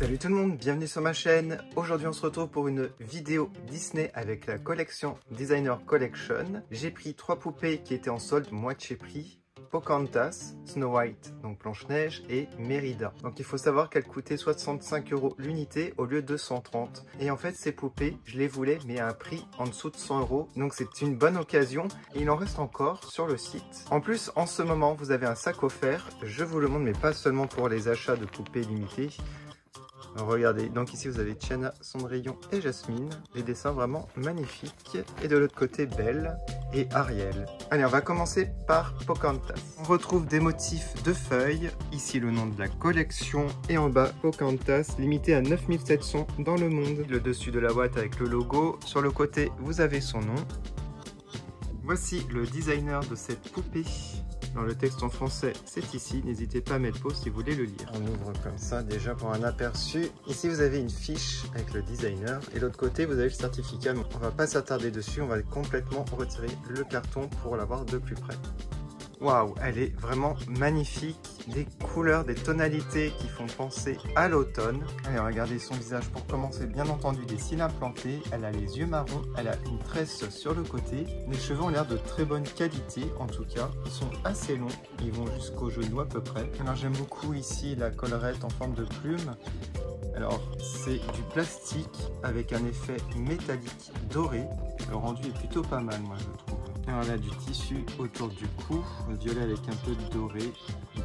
Salut tout le monde, bienvenue sur ma chaîne. Aujourd'hui on se retrouve pour une vidéo Disney avec la collection Designer Collection. J'ai pris 3 poupées qui étaient en solde moitié prix. Pocahontas, Snow White, donc Blanche-Neige, et Mérida. Donc il faut savoir qu'elles coûtaient 65 € l'unité au lieu de 130. Et en fait ces poupées, je les voulais mais à un prix en dessous de 100 €. Donc c'est une bonne occasion et il en reste encore sur le site. En plus en ce moment vous avez un sac offert, je vous le montre mais pas seulement pour les achats de poupées limitées. Alors regardez, donc ici vous avez Tiana, Cendrillon et Jasmine, des dessins vraiment magnifiques. Et de l'autre côté, Belle et Ariel. Allez, on va commencer par Pocahontas. On retrouve des motifs de feuilles, ici le nom de la collection, et en bas, Pocahontas, limité à 9700 dans le monde. Le dessus de la boîte avec le logo, sur le côté, vous avez son nom. Voici le designer de cette poupée. Dans le texte en français, c'est ici. N'hésitez pas à mettre pause si vous voulez le lire. On ouvre comme ça déjà pour un aperçu. Ici, vous avez une fiche avec le designer. Et l'autre côté, vous avez le certificat. Mais on va pas s'attarder dessus. On va complètement retirer le carton pour l'avoir de plus près. Waouh, elle est vraiment magnifique. Des couleurs, des tonalités qui font penser à l'automne. Allez, regardez son visage pour commencer. Bien entendu, des cils implantés. Elle a les yeux marrons. Elle a une tresse sur le côté. Les cheveux ont l'air de très bonne qualité, en tout cas. Ils sont assez longs. Ils vont jusqu'au genou à peu près. Alors, j'aime beaucoup ici la collerette en forme de plume. Alors, c'est du plastique avec un effet métallique doré. Le rendu est plutôt pas mal, moi, je trouve. Alors, on a du tissu autour du cou, violet avec un peu de doré,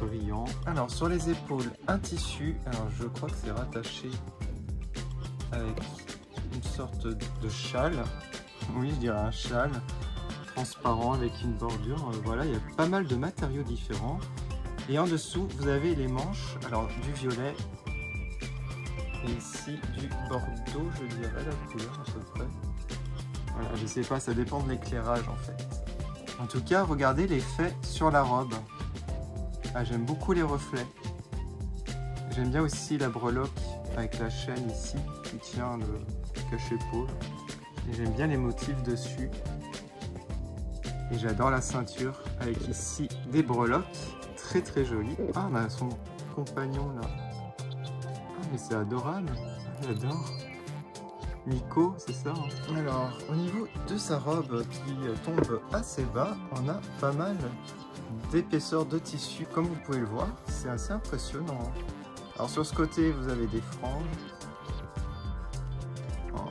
brillant. Alors, sur les épaules, un tissu. Alors, je crois que c'est rattaché avec une sorte de châle. Oui, je dirais un châle transparent avec une bordure. Voilà, il y a pas mal de matériaux différents. Et en dessous, vous avez les manches. Alors, du violet. Et ici, du bordeaux, je dirais, la couleur à peu près. Voilà, je sais pas, ça dépend de l'éclairage en fait. En tout cas, regardez l'effet sur la robe. Ah, j'aime beaucoup les reflets. J'aime bien aussi la breloque avec la chaîne ici qui tient le cache-épaule. Et j'aime bien les motifs dessus. Et j'adore la ceinture avec ici des breloques très très jolies. Ah, on a son compagnon là. Ah, mais c'est adorable. J'adore. Nico, c'est ça hein. Alors, au niveau de sa robe qui tombe assez bas, on a pas mal d'épaisseur de tissu. Comme vous pouvez le voir, c'est assez impressionnant. Alors sur ce côté, vous avez des franges.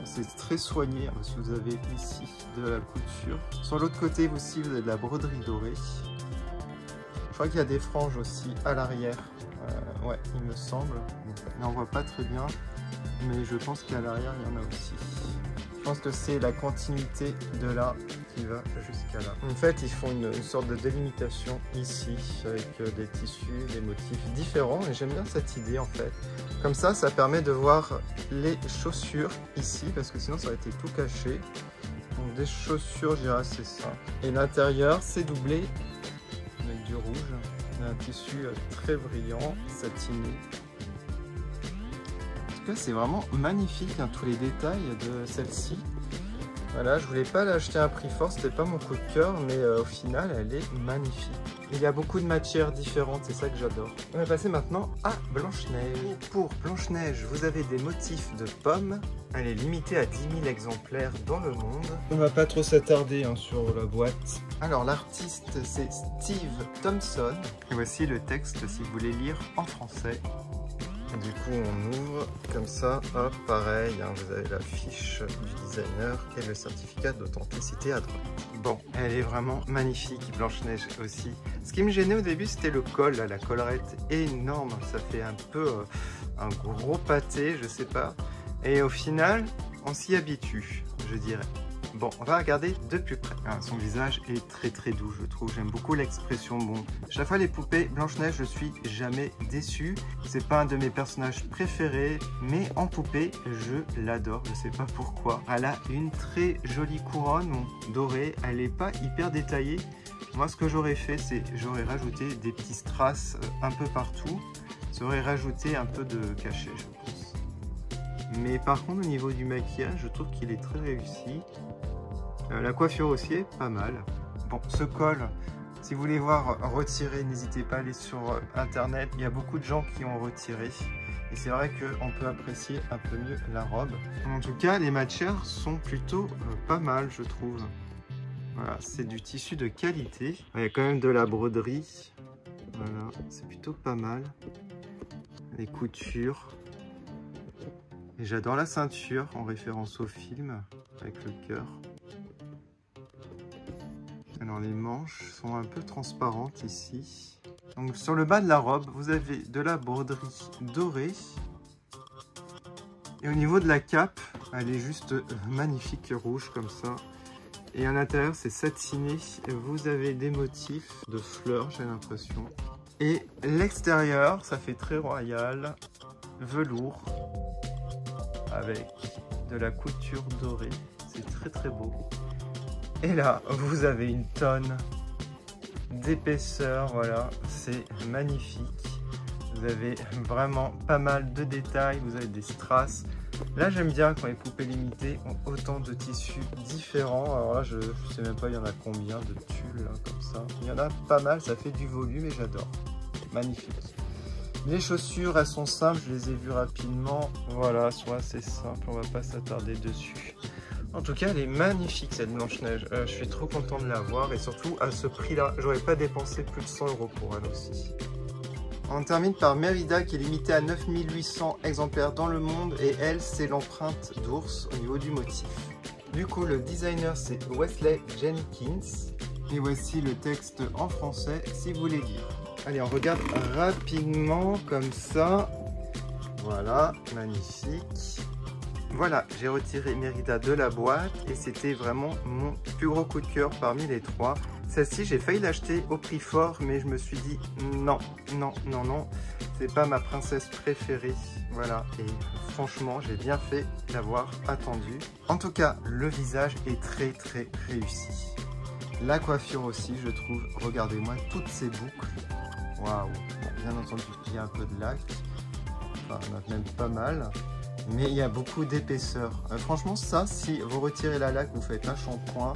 C'est très soigné, parce que vous avez ici de la couture. Sur l'autre côté aussi, vous avez de la broderie dorée. Je crois qu'il y a des franges aussi à l'arrière. Ouais, il me semble. On n'en voit pas très bien. Mais je pense qu'à l'arrière, il y en a aussi. Je pense que c'est la continuité de là qui va jusqu'à là. En fait, ils font une sorte de délimitation ici, avec des tissus, des motifs différents. Et j'aime bien cette idée, en fait. Comme ça permet de voir les chaussures ici, parce que sinon, ça aurait été tout caché. Donc, des chaussures, je dirais, c'est ça. Et l'intérieur, c'est doublé avec du rouge. Un tissu très brillant, satiné. C'est vraiment magnifique hein, tous les détails de celle-ci. Voilà, je voulais pas l'acheter à un prix fort, c'était pas mon coup de cœur, mais au final elle est magnifique. Il y a beaucoup de matières différentes, c'est ça que j'adore. On va passer maintenant à Blanche-Neige. Pour Blanche-Neige, vous avez des motifs de pommes. Elle est limitée à 10 000 exemplaires dans le monde. On va pas trop s'attarder hein, sur la boîte. Alors l'artiste c'est Steve Thompson. Et voici le texte si vous voulez lire en français. Du coup, on ouvre comme ça, hop, pareil, hein, vous avez la fiche du designer et le certificat d'authenticité à droite. Bon, elle est vraiment magnifique, Blanche-Neige aussi. Ce qui me gênait au début, c'était le col, là, la collerette énorme, ça fait un peu un gros pâté, je sais pas. Et au final, on s'y habitue, je dirais. Bon, on va regarder de plus près. Ah, son visage est très très doux, je trouve. J'aime beaucoup l'expression. Bon, chaque fois les poupées Blanche-Neige, je suis jamais déçu. C'est pas un de mes personnages préférés, mais en poupée, je l'adore. Je sais pas pourquoi. Elle a une très jolie couronne dorée. Elle est pas hyper détaillée. Moi, ce que j'aurais fait, c'est j'aurais rajouté des petits strass un peu partout. J'aurais rajouté un peu de cachet, je pense. Mais par contre, au niveau du maquillage, je trouve qu'il est très réussi. La coiffure aussi est pas mal. Bon, ce col, Si vous voulez voir retirer, n'hésitez pas à aller sur internet. Il y a beaucoup de gens qui ont retiré. Et c'est vrai qu'on peut apprécier un peu mieux la robe. En tout cas, les matières sont plutôt pas mal, je trouve. Voilà, c'est du tissu de qualité. Il y a quand même de la broderie. Voilà, c'est plutôt pas mal. Les coutures. Et j'adore la ceinture en référence au film avec le cœur. Alors les manches sont un peu transparentes ici. Donc sur le bas de la robe, vous avez de la broderie dorée. Et au niveau de la cape, elle est juste magnifique, rouge comme ça. Et à l'intérieur, c'est satiné. Vous avez des motifs de fleurs, j'ai l'impression. Et l'extérieur, ça fait très royal, velours, avec de la couture dorée. C'est très très beau. Et là, vous avez une tonne d'épaisseur, voilà, c'est magnifique. Vous avez vraiment pas mal de détails, vous avez des strass. Là, j'aime bien quand les poupées limitées ont autant de tissus différents. Alors là, je sais même pas, il y en a combien de tulles, là, comme ça. Il y en a pas mal, ça fait du volume et j'adore. Magnifique. Les chaussures, elles sont simples, je les ai vues rapidement. Voilà, soit assez simple, on va pas s'attarder dessus. En tout cas, elle est magnifique cette Blanche-Neige. Je suis trop content de la voir et surtout à ce prix-là, j'aurais pas dépensé plus de 100 € pour elle aussi. On termine par Merida qui est limitée à 9800 exemplaires dans le monde et elle, c'est l'empreinte d'ours au niveau du motif. Du coup, le designer, c'est Wesley Jenkins. Et voici le texte en français si vous voulez lire. Allez, on regarde rapidement comme ça. Voilà, magnifique. Voilà, j'ai retiré Merida de la boîte et c'était vraiment mon plus gros coup de cœur parmi les trois. Celle-ci, j'ai failli l'acheter au prix fort, mais je me suis dit non, non, non, non, c'est pas ma princesse préférée. Voilà, et franchement, j'ai bien fait d'avoir attendu. En tout cas, le visage est très, très réussi. La coiffure aussi, je trouve. Regardez-moi toutes ces boucles. Waouh! Bon, bien entendu, il y a un peu de lac. Enfin, on a même pas mal. Mais il y a beaucoup d'épaisseur. Franchement, ça, si vous retirez la laque, vous faites un shampoing,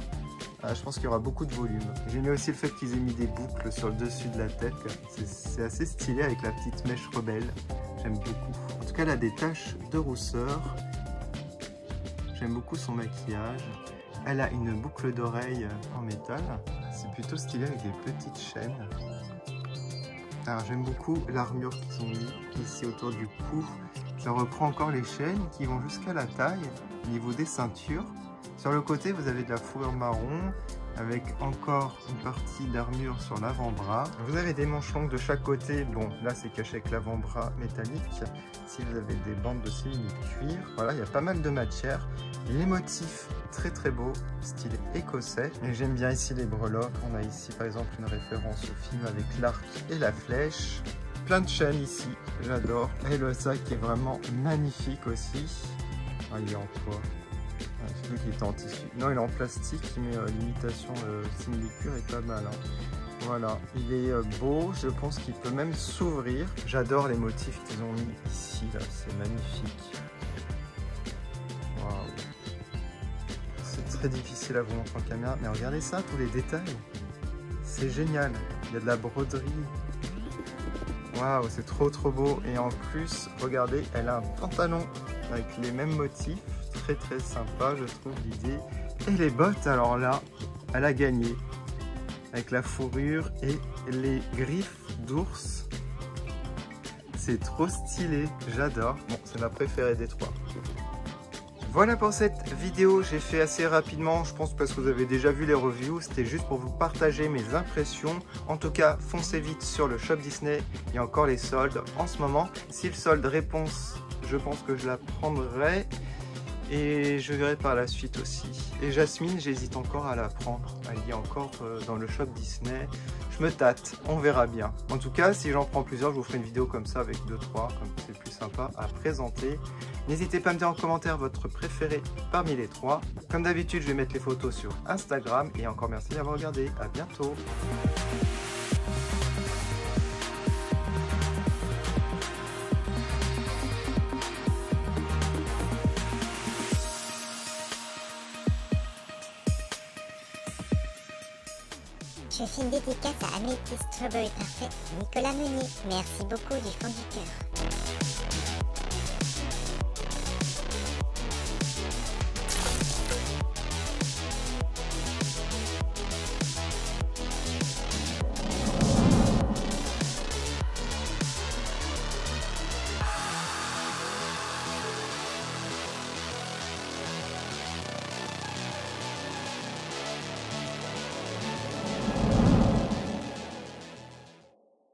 je pense qu'il y aura beaucoup de volume. J'ai aimé aussi le fait qu'ils aient mis des boucles sur le dessus de la tête. C'est assez stylé avec la petite mèche rebelle. J'aime beaucoup. En tout cas, elle a des taches de rousseur. J'aime beaucoup son maquillage. Elle a une boucle d'oreille en métal. C'est plutôt stylé avec des petites chaînes. Alors j'aime beaucoup l'armure qu'ils ont mis ici autour du cou. Ça reprend encore les chaînes qui vont jusqu'à la taille au niveau des ceintures. Sur le côté, vous avez de la fourrure marron avec encore une partie d'armure sur l'avant-bras. Vous avez des manches longues de chaque côté. Bon, là, c'est caché avec l'avant-bras métallique. Ici, vous avez des bandes de simili-cuir. Voilà, il y a pas mal de matière. Les motifs, très très beaux, style écossais. Et j'aime bien ici les breloques. On a ici, par exemple, une référence au film avec l'arc et la flèche. Plein de chaînes ici, j'adore. Et le sac est vraiment magnifique aussi. Ah, il est en quoi? J'ai vu qu'il était en tissu. Non, il est en plastique, mais l'imitation simili-cuir est pas mal. Hein. Voilà, il est beau. Je pense qu'il peut même s'ouvrir. J'adore les motifs qu'ils ont mis ici. Là, c'est magnifique. Waouh. C'est très difficile à vous montrer en caméra, mais regardez ça, tous les détails. C'est génial. Il y a de la broderie. Waouh, c'est trop trop beau. Et en plus, regardez, elle a un pantalon avec les mêmes motifs. Très très sympa, je trouve l'idée. Et les bottes, alors là, elle a gagné. Avec la fourrure et les griffes d'ours. C'est trop stylé, j'adore. Bon, c'est ma préférée des trois. Voilà pour cette vidéo, j'ai fait assez rapidement, je pense parce que vous avez déjà vu les reviews, c'était juste pour vous partager mes impressions. En tout cas, foncez vite sur le shop Disney, il y a encore les soldes en ce moment. Si le solde réponse, je pense que je la prendrai et je verrai par la suite aussi. Et Jasmine, j'hésite encore à la prendre, elle y est encore dans le shop Disney. Je me tâte, on verra bien. En tout cas, si j'en prends plusieurs, je vous ferai une vidéo comme ça avec 2-3, comme c'est plus sympa à présenter. N'hésitez pas à me dire en commentaire votre préféré parmi les trois. Comme d'habitude, je vais mettre les photos sur Instagram. Et encore merci d'avoir regardé. À bientôt. Je fais une dédicace à Améthyst Strawberry Perfect et Nicolas Meunier. Merci beaucoup du fond du cœur.